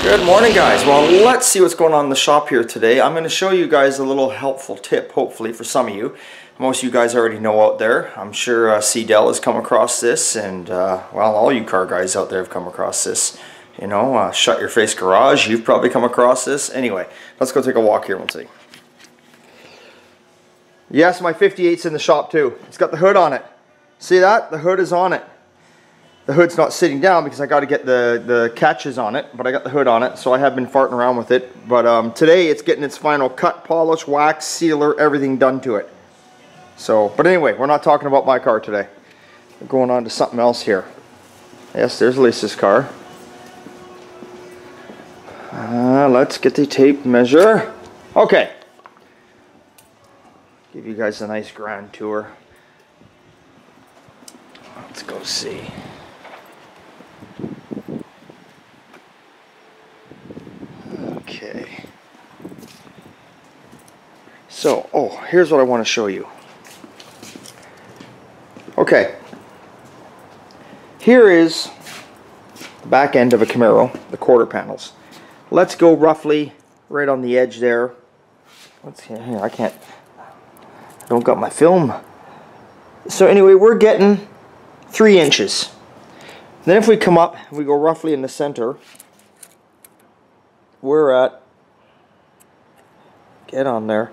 Good morning, guys. Well, let's see what's going on in the shop here today. I'm going to show you guys a little helpful tip, hopefully, for some of you. Most of you guys already know out there. I'm sure C-Del has come across this, and well, all you car guys out there have come across this. You know, shut your face garage, you've probably come across this. Anyway, let's go take a walk here and see. Yes, my 58's in the shop too. It's got the hood on it. See that? The hood is on it. The hood's not sitting down because I got to get the catches on it, but I got the hood on it, so I have been farting around with it. But today it's getting its final cut, polish, wax, sealer, everything done to it. So, but anyway, we're not talking about my car today. We're going on to something else here. Yes, there's Lisa's car. Let's get the tape measure. Okay. Give you guys a nice grand tour. Let's go see. Okay. So, here's what I want to show you. Okay. Here is the back end of a Camaro, the quarter panels. Let's go roughly right on the edge there. Let's see here. I don't got my film. So anyway, we're getting 3 inches. Then if we come up, we go roughly in the center. We're at, get on there,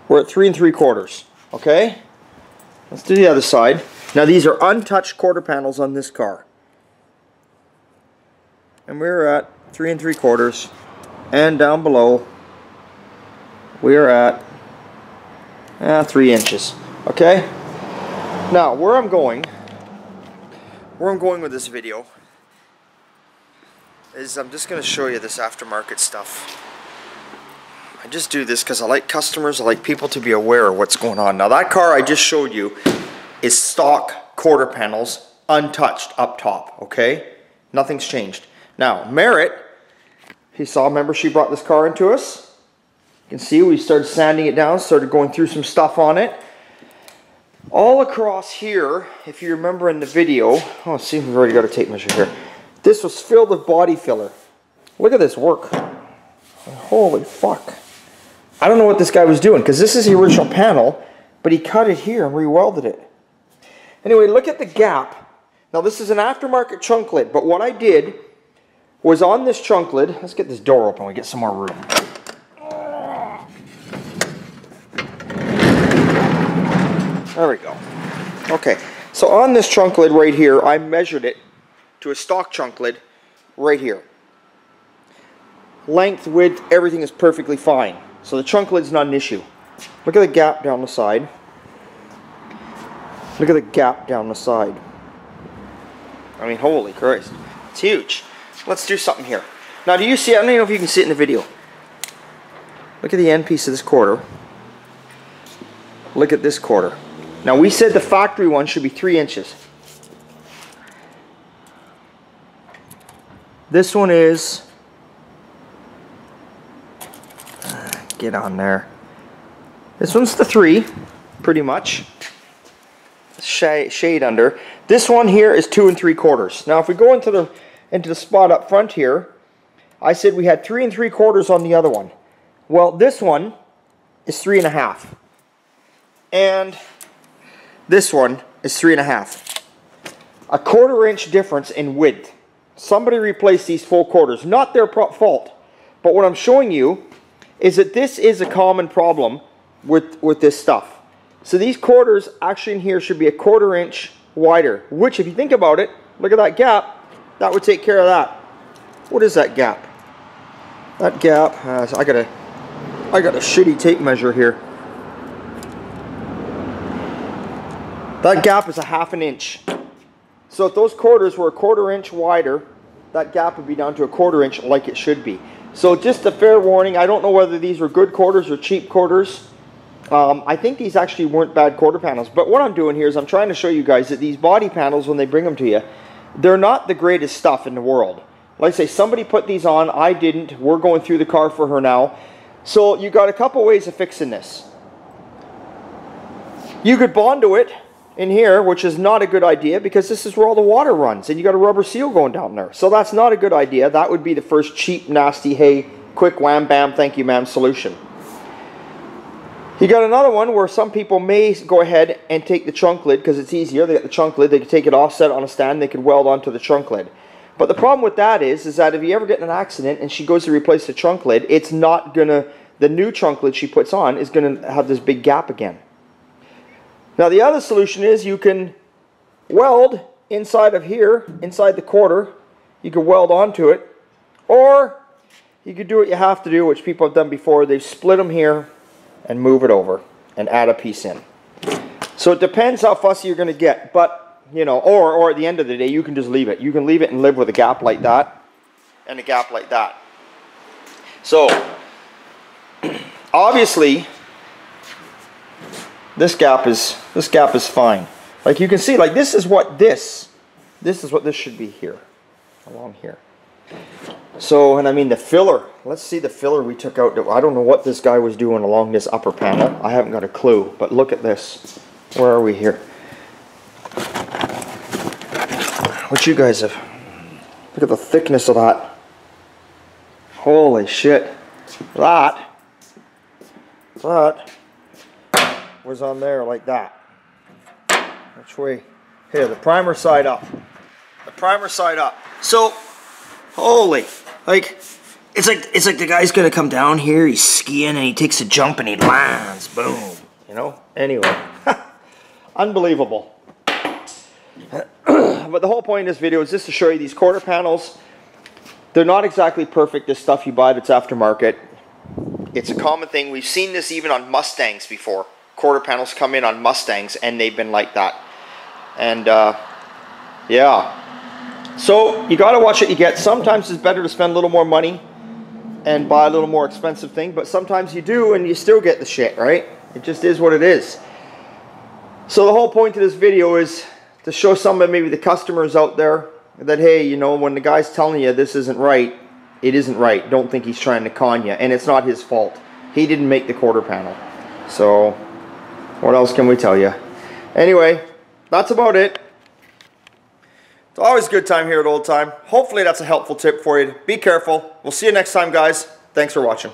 we're at 3 3/4, okay? Let's do the other side. Now these are untouched quarter panels on this car. And we're at 3 3/4, and down below, we're at 3 inches, okay? Now, where I'm going with this video is I'm just going to show you this aftermarket stuff. I just do this because I like customers, I like people to be aware of what's going on. Now that car I just showed you is stock quarter panels, untouched up top, okay? Nothing's changed. Now, Merritt, he saw, remember she brought this car into us? You can see we started sanding it down, started going through some stuff on it. All across here, if you remember in the video, see, we've already got a tape measure here. This was filled with body filler. Look at this work. Holy fuck. I don't know what this guy was doing, because this is the original panel, but he cut it here and re-welded it. Anyway, look at the gap. Now this is an aftermarket trunk lid, but what I did was on this trunk lid, let's get this door open, we get some more room. There we go. Okay, so on this trunk lid right here, I measured it to a stock trunk lid right here. Length, width, everything is perfectly fine. So the trunk lid's not an issue. Look at the gap down the side. Look at the gap down the side. I mean, holy Christ. It's huge. Let's do something here. Now, do you see, I don't even know if you can see it in the video. Look at the end piece of this quarter. Look at this quarter. Now, we said the factory one should be 3 inches. This one is, get on there. This one's the 3, pretty much. Shade under. This one here is 2 3/4. Now, if we go into the spot up front here, I said we had 3 3/4 on the other one. Well, this one is 3 1/2, and this one is 3 1/2. A 1/4 inch difference in width. Somebody replaced these full quarters. Not their fault. But what I'm showing you is that this is a common problem with this stuff. So these quarters actually in here should be a 1/4 inch wider. Which, if you think about it, look at that gap. That would take care of that. What is that gap? That gap, I got a shitty tape measure here. That gap is a 1/2 inch. So if those quarters were a 1/4 inch wider, that gap would be down to a 1/4 inch like it should be. So just a fair warning, I don't know whether these were good quarters or cheap quarters. I think these actually weren't bad quarter panels. But what I'm doing here is I'm trying to show you guys that these body panels, when they bring them to you, they're not the greatest stuff in the world. Like I say, somebody put these on, I didn't. We're going through the car for her now. So you got a couple ways of fixing this. You could Bondo it in here, which is not a good idea because this is where all the water runs and you got a rubber seal going down there. So that's not a good idea. That would be the first cheap, nasty, hey, quick wham bam, thank you ma'am solution. You got another one where some people may go ahead and take the trunk lid because it's easier. They got the trunk lid, they can take it off, set it on a stand, they can weld onto the trunk lid. But the problem with that is that if you ever get in an accident and she goes to replace the trunk lid, it's not gonna, the new trunk lid she puts on is gonna have this big gap again. Now the other solution is you can weld inside of here, inside the quarter, you can weld onto it, or you could do what you have to do, which people have done before. They split them here and move it over and add a piece in. So it depends how fussy you're going to get, but you know, or at the end of the day you can just leave it. You can leave it and live with a gap like that and a gap like that. So obviously this gap is fine. Like you can see, like this is what this should be here, along here. So, and I mean the filler, let's see the filler we took out. I don't know what this guy was doing along this upper panel. I haven't got a clue, but look at this. Where are we here? What you guys have, look at the thickness of that. Holy shit. That was on there like that. Which way? Here, the primer side up. The primer side up. So, holy, like it's like the guy's gonna come down here, he's skiing and he takes a jump and he lands, boom, you know. Anyway, unbelievable. But the whole point of this video is just to show you these quarter panels. They're not exactly perfect, this stuff you buy that's aftermarket. It's a common thing. We've seen this even on Mustangs before. Quarter panels come in on Mustangs and they've been like that. And yeah. So you got to watch what you get. Sometimes it's better to spend a little more money and buy a little more expensive thing, but sometimes you do and you still get the shit, right? It just is what it is. So the whole point of this video is to show some of maybe the customers out there that, hey, you know, when the guy's telling you this isn't right, it isn't right. Don't think he's trying to con you, and it's not his fault. He didn't make the quarter panel. So what else can we tell you? Anyway, that's about it. It's always a good time here at Old Time. Hopefully that's a helpful tip for you. Be careful. We'll see you next time, guys. Thanks for watching.